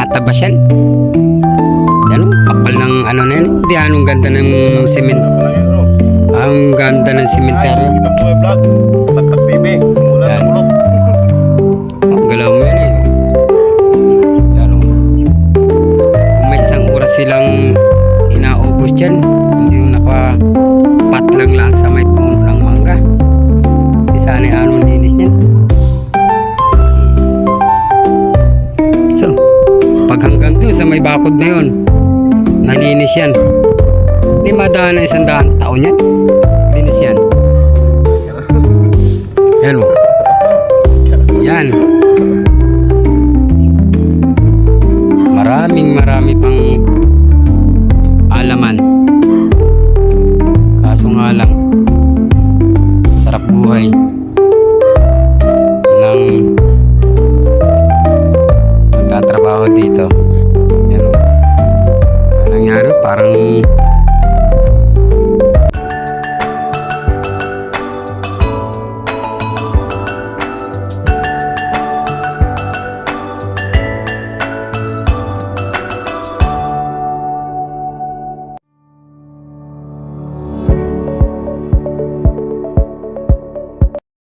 tatabas yan. Yan o, kapal ng ano na yan. Hindi, anong ganda ng cement. Ang ganda ng cemetery. Vlog, Tagtag TV, mula Yan. ng bulok. Oh, galaw mo yan eh. Yan o. Kung may isang oras silang inaubos dyan, hindi yung nakapatlang lang sa may puno ng mangga. Di sana yung anong linis yan. So, pag hanggang doon sa may bakod na yun, nalinis yan. Hindi madaan na 100 taon yan. Linis yan. Yan o. Yan. Marami pang